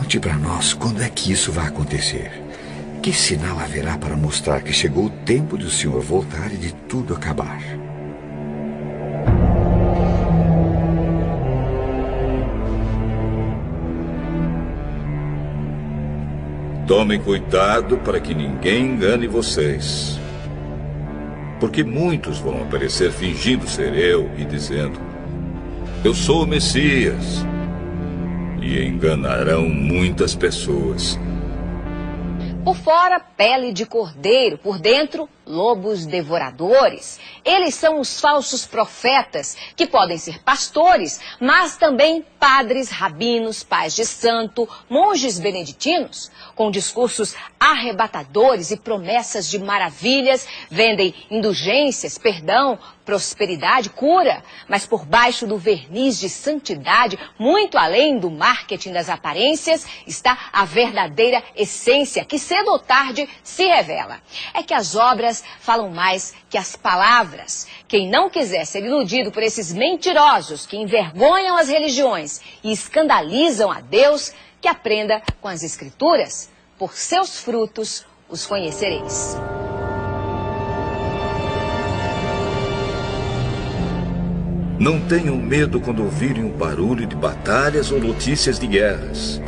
Conte para nós quando é que isso vai acontecer. Que sinal haverá para mostrar que chegou o tempo do Senhor voltar e de tudo acabar? Tomem cuidado para que ninguém engane vocês. Porque muitos vão aparecer fingindo ser eu e dizendo: eu sou o Messias. E enganarão muitas pessoas. Por fora, pele de cordeiro, por dentro, lobos devoradores. Eles são os falsos profetas, que podem ser pastores, mas também padres, rabinos, pais de santo, monges beneditinos, com discursos arrebatadores e promessas de maravilhas, vendem indulgências, perdão, prosperidade, cura, mas por baixo do verniz de santidade, muito além do marketing das aparências, está a verdadeira essência, que cedo ou tarde se revela. É que as obras falam mais que as palavras. Quem não quiser ser iludido por esses mentirosos que envergonham as religiões e escandalizam a Deus, que aprenda com as Escrituras. Por seus frutos os conhecereis. Não tenham medo quando ouvirem o barulho de batalhas ou notícias de guerras.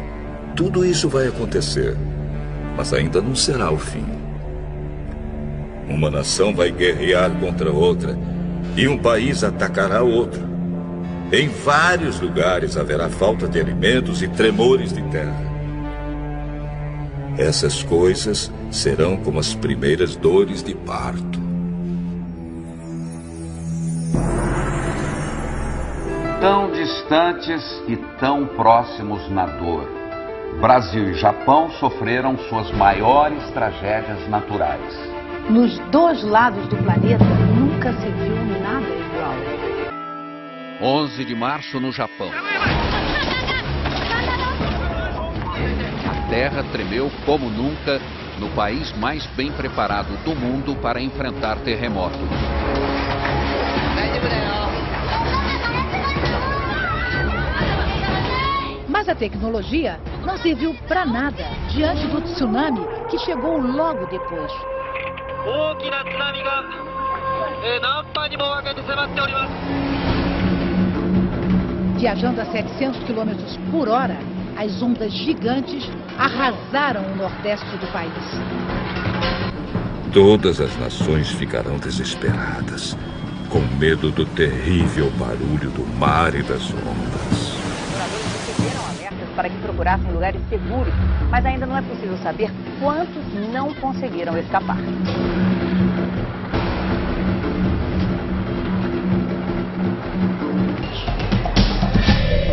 Tudo isso vai acontecer, mas ainda não será o fim. Uma nação vai guerrear contra outra e um país atacará outro. Em vários lugares haverá falta de alimentos e tremores de terra. Essas coisas serão como as primeiras dores de parto. Tão distantes e tão próximos na dor, Brasil e Japão sofreram suas maiores tragédias naturais. Nos dois lados do planeta nunca se viu nada igual. 11 de março no Japão. A terra tremeu como nunca no país mais bem preparado do mundo para enfrentar terremoto. Mas a tecnologia não serviu para nada diante do tsunami que chegou logo depois. Viajando a 700 km por hora, as ondas gigantes arrasaram o nordeste do país. Todas as nações ficarão desesperadas, com medo do terrível barulho do mar e das ondas. Para que procurassem lugares seguros, mas ainda não é possível saber quantos não conseguiram escapar.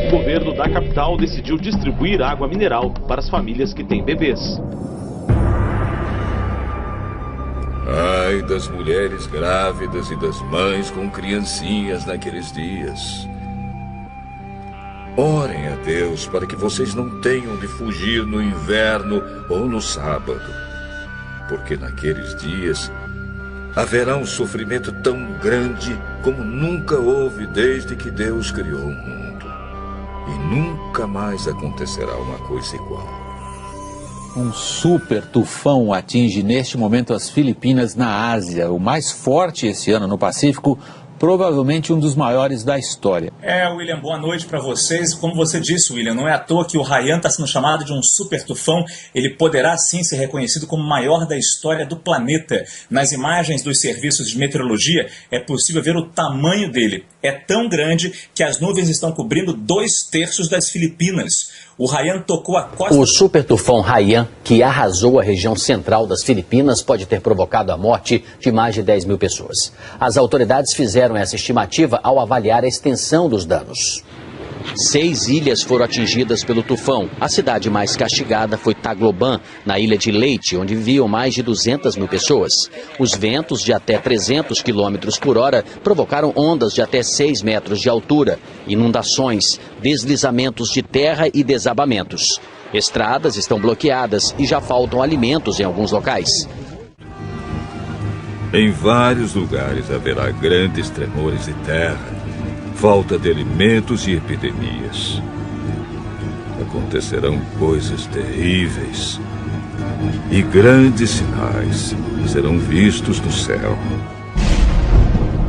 O governo da capital decidiu distribuir água mineral para as famílias que têm bebês. Ai das mulheres grávidas e das mães com criancinhas naqueles dias. Orem a Deus para que vocês não tenham de fugir no inverno ou no sábado, porque naqueles dias haverá um sofrimento tão grande como nunca houve desde que Deus criou o mundo. E nunca mais acontecerá uma coisa igual. Um super tufão atinge neste momento as Filipinas na Ásia, o mais forte esse ano no Pacífico, provavelmente um dos maiores da história. William, boa noite para vocês. Como você disse, William, não é à toa que o Haiyan está sendo chamado de um super tufão. Ele poderá sim ser reconhecido como o maior da história do planeta. Nas imagens dos serviços de meteorologia é possível ver o tamanho dele. É tão grande que as nuvens estão cobrindo 2/3 das Filipinas. O Haiyan tocou a costa... O super tufão Haiyan, que arrasou a região central das Filipinas, pode ter provocado a morte de mais de 10 mil pessoas. As autoridades fizeram essa estimativa ao avaliar a extensão dos danos. 6 ilhas foram atingidas pelo tufão. A cidade mais castigada foi Tagloban, na ilha de Leyte, onde viviam mais de 200 mil pessoas. Os ventos de até 300 km por hora provocaram ondas de até 6 metros de altura, inundações, deslizamentos de terra e desabamentos. Estradas estão bloqueadas e já faltam alimentos em alguns locais. Em vários lugares haverá grandes tremores de terra, falta de alimentos e epidemias. acontecerão coisas terríveis e grandes sinais serão vistos no céu.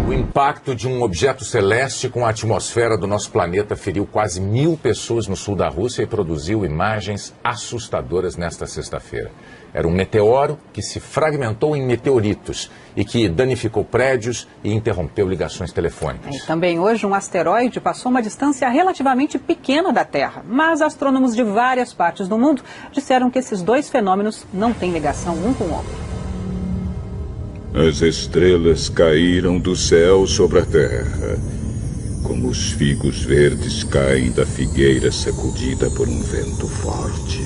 O impacto de um objeto celeste com a atmosfera do nosso planeta feriu quase 1000 pessoas no sul da Rússia e produziu imagens assustadoras nesta sexta-feira. Era um meteoro que se fragmentou em meteoritos e que danificou prédios e interrompeu ligações telefônicas. E também hoje um asteroide passou uma distância relativamente pequena da Terra, mas astrônomos de várias partes do mundo disseram que esses dois fenômenos não têm ligação um com o outro. As estrelas caíram do céu sobre a terra, como os figos verdes caem da figueira sacudida por um vento forte.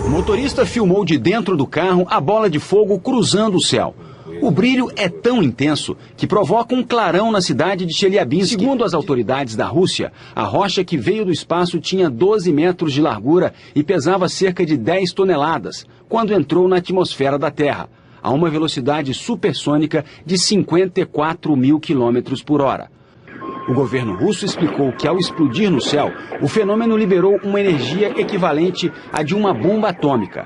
O motorista filmou de dentro do carro a bola de fogo cruzando o céu. O brilho é tão intenso que provoca um clarão na cidade de Chelyabinsk. Segundo as autoridades da Rússia, a rocha que veio do espaço tinha 12 metros de largura e pesava cerca de 10 toneladas, quando entrou na atmosfera da Terra, a uma velocidade supersônica de 54 mil quilômetros por hora. O governo russo explicou que, ao explodir no céu, o fenômeno liberou uma energia equivalente à de uma bomba atômica.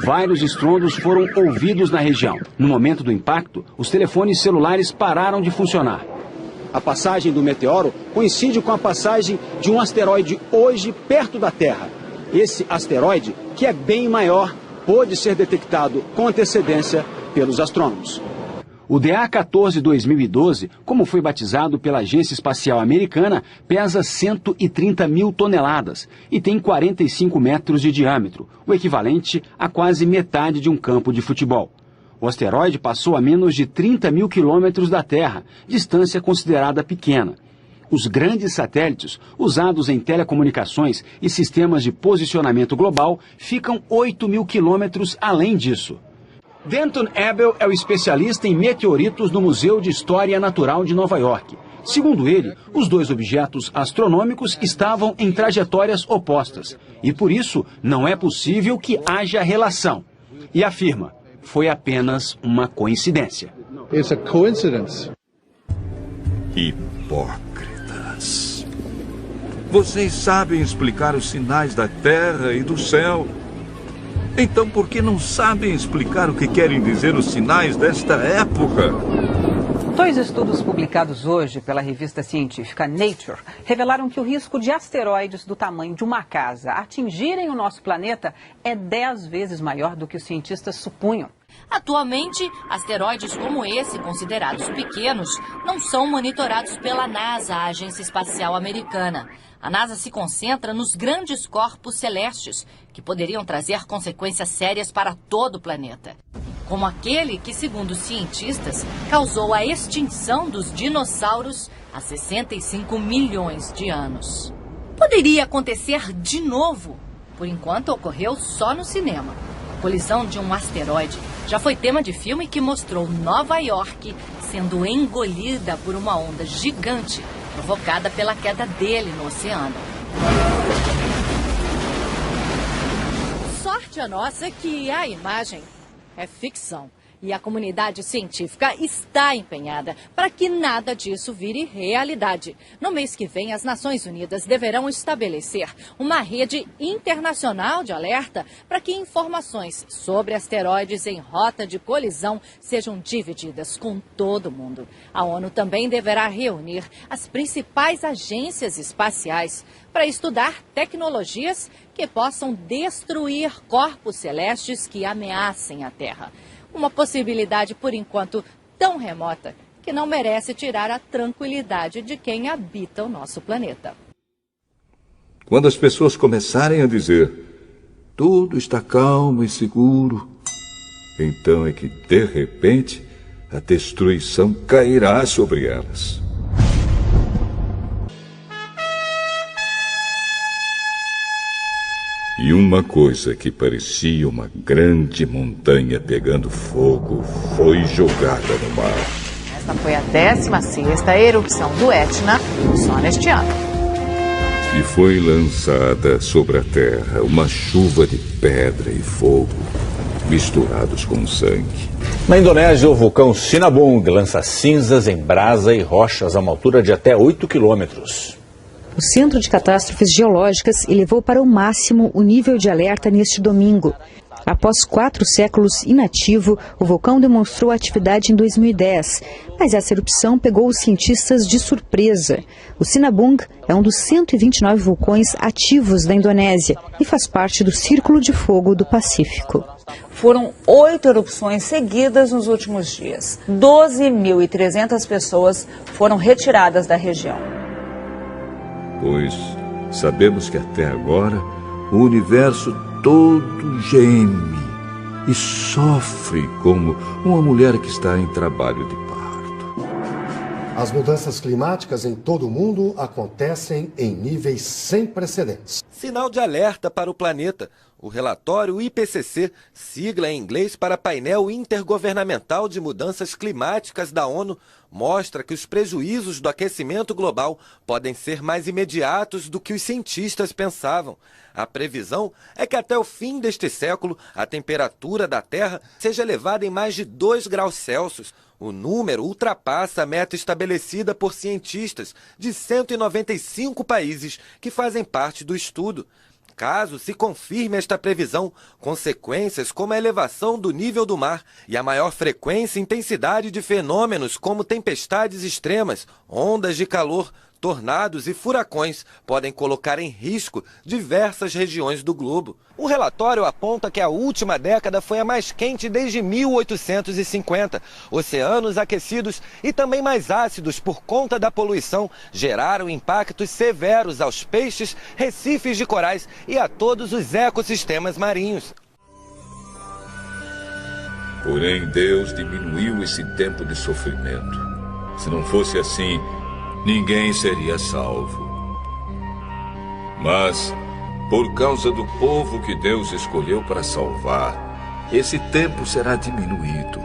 Vários estrondos foram ouvidos na região. No momento do impacto, os telefones celulares pararam de funcionar. A passagem do meteoro coincide com a passagem de um asteroide hoje perto da Terra. Esse asteroide, que é bem maior, pôde ser detectado com antecedência pelos astrônomos. O DA-14 2012, como foi batizado pela Agência Espacial Americana, pesa 130 mil toneladas e tem 45 metros de diâmetro, o equivalente a quase metade de um campo de futebol. O asteroide passou a menos de 30 mil quilômetros da Terra, distância considerada pequena. Os grandes satélites, usados em telecomunicações e sistemas de posicionamento global, ficam 8 mil quilômetros além disso. Denton Abel é o especialista em meteoritos no Museu de História Natural de Nova York. Segundo ele, os dois objetos astronômicos estavam em trajetórias opostas e, por isso, não é possível que haja relação. E afirma, foi apenas uma coincidência. It's a coincidence. Hipócritas. Vocês sabem explicar os sinais da Terra e do céu. Então, por que não sabem explicar o que querem dizer os sinais desta época? Dois estudos publicados hoje pela revista científica Nature revelaram que o risco de asteroides do tamanho de uma casa atingirem o nosso planeta é 10 vezes maior do que os cientistas supunham. Atualmente, asteroides como esse, considerados pequenos, não são monitorados pela NASA, a Agência Espacial Americana. A NASA se concentra nos grandes corpos celestes, que poderiam trazer consequências sérias para todo o planeta. Como aquele que, segundo os cientistas, causou a extinção dos dinossauros há 65 milhões de anos. Poderia acontecer de novo. Por enquanto, ocorreu só no cinema. A colisão de um asteroide já foi tema de filme que mostrou Nova York sendo engolida por uma onda gigante provocada pela queda dele no oceano. Sorte a nossa que a imagem é ficção. E a comunidade científica está empenhada para que nada disso vire realidade. No mês que vem, as Nações Unidas deverão estabelecer uma rede internacional de alerta para que informações sobre asteroides em rota de colisão sejam divididas com todo mundo. A ONU também deverá reunir as principais agências espaciais para estudar tecnologias que possam destruir corpos celestes que ameacem a Terra. Uma possibilidade, por enquanto, tão remota que não merece tirar a tranquilidade de quem habita o nosso planeta. Quando as pessoas começarem a dizer tudo está calmo e seguro, então é que, de repente, a destruição cairá sobre elas. E uma coisa que parecia uma grande montanha pegando fogo foi jogada no mar. Esta foi a 16ª erupção do Etna só neste ano. E foi lançada sobre a terra uma chuva de pedra e fogo misturados com sangue. Na Indonésia, o vulcão Sinabung lança cinzas em brasa e rochas a uma altura de até 8 quilômetros. O Centro de Catástrofes Geológicas elevou para o máximo o nível de alerta neste domingo. Após 4 séculos inativo, o vulcão demonstrou atividade em 2010, mas essa erupção pegou os cientistas de surpresa. O Sinabung é um dos 129 vulcões ativos da Indonésia e faz parte do Círculo de Fogo do Pacífico. Foram 8 erupções seguidas nos últimos dias. 12.300 pessoas foram retiradas da região. Pois sabemos que até agora o universo todo geme e sofre como uma mulher que está em trabalho de parto. As mudanças climáticas em todo o mundo acontecem em níveis sem precedentes. Sinal de alerta para o planeta. O relatório IPCC, sigla em inglês para Painel Intergovernamental de Mudanças Climáticas da ONU, mostra que os prejuízos do aquecimento global podem ser mais imediatos do que os cientistas pensavam. A previsão é que até o fim deste século a temperatura da Terra seja elevada em mais de 2 graus Celsius. O número ultrapassa a meta estabelecida por cientistas de 195 países que fazem parte do estudo. Caso se confirme esta previsão, consequências como a elevação do nível do mar e a maior frequência e intensidade de fenômenos como tempestades extremas, ondas de calor, tornados e furacões podem colocar em risco diversas regiões do globo. O relatório aponta que a última década foi a mais quente desde 1850. Oceanos aquecidos e também mais ácidos por conta da poluição geraram impactos severos aos peixes, recifes de corais e a todos os ecossistemas marinhos. Porém, Deus diminuiu esse tempo de sofrimento. Se não fosse assim, ninguém seria salvo. Mas, por causa do povo que Deus escolheu para salvar, esse tempo será diminuído.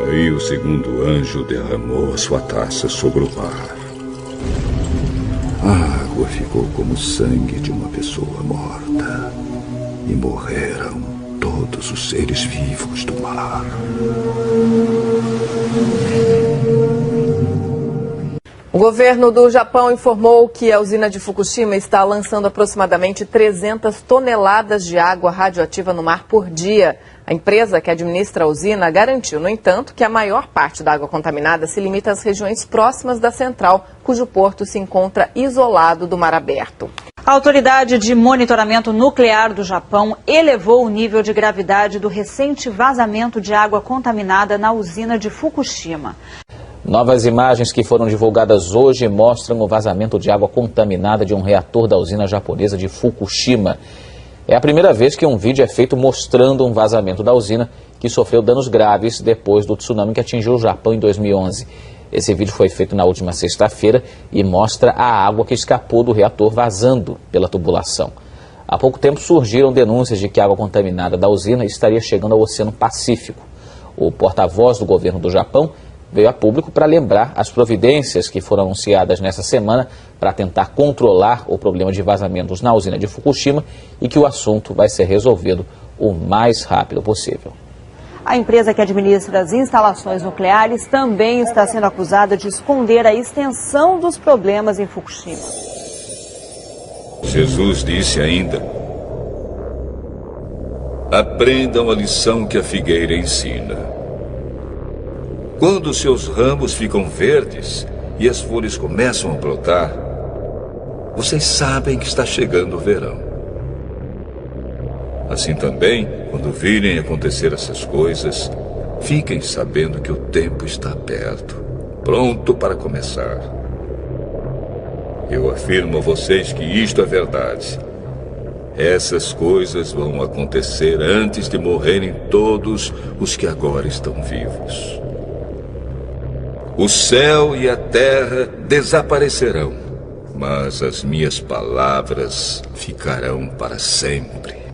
Aí o segundo anjo derramou a sua taça sobre o mar. A água ficou como o sangue de uma pessoa morta. E morreram todos os seres vivos do mar. O governo do Japão informou que a usina de Fukushima está lançando aproximadamente 300 toneladas de água radioativa no mar por dia. A empresa que administra a usina garantiu, no entanto, que a maior parte da água contaminada se limita às regiões próximas da central, cujo porto se encontra isolado do mar aberto. A Autoridade de Monitoramento Nuclear do Japão elevou o nível de gravidade do recente vazamento de água contaminada na usina de Fukushima. Novas imagens que foram divulgadas hoje mostram o vazamento de água contaminada de um reator da usina japonesa de Fukushima. É a primeira vez que um vídeo é feito mostrando um vazamento da usina que sofreu danos graves depois do tsunami que atingiu o Japão em 2011. Esse vídeo foi feito na última sexta-feira e mostra a água que escapou do reator vazando pela tubulação. Há pouco tempo surgiram denúncias de que a água contaminada da usina estaria chegando ao Oceano Pacífico. O porta-voz do governo do Japão veio a público para lembrar as providências que foram anunciadas nessa semana para tentar controlar o problema de vazamentos na usina de Fukushima e que o assunto vai ser resolvido o mais rápido possível. A empresa que administra as instalações nucleares também está sendo acusada de esconder a extensão dos problemas em Fukushima. Jesus disse ainda: aprendam a lição que a figueira ensina. Quando seus ramos ficam verdes e as folhas começam a brotar, vocês sabem que está chegando o verão. Assim também, quando virem acontecer essas coisas, fiquem sabendo que o tempo está perto, pronto para começar. Eu afirmo a vocês que isto é verdade. Essas coisas vão acontecer antes de morrerem todos os que agora estão vivos. O céu e a terra desaparecerão, mas as minhas palavras ficarão para sempre.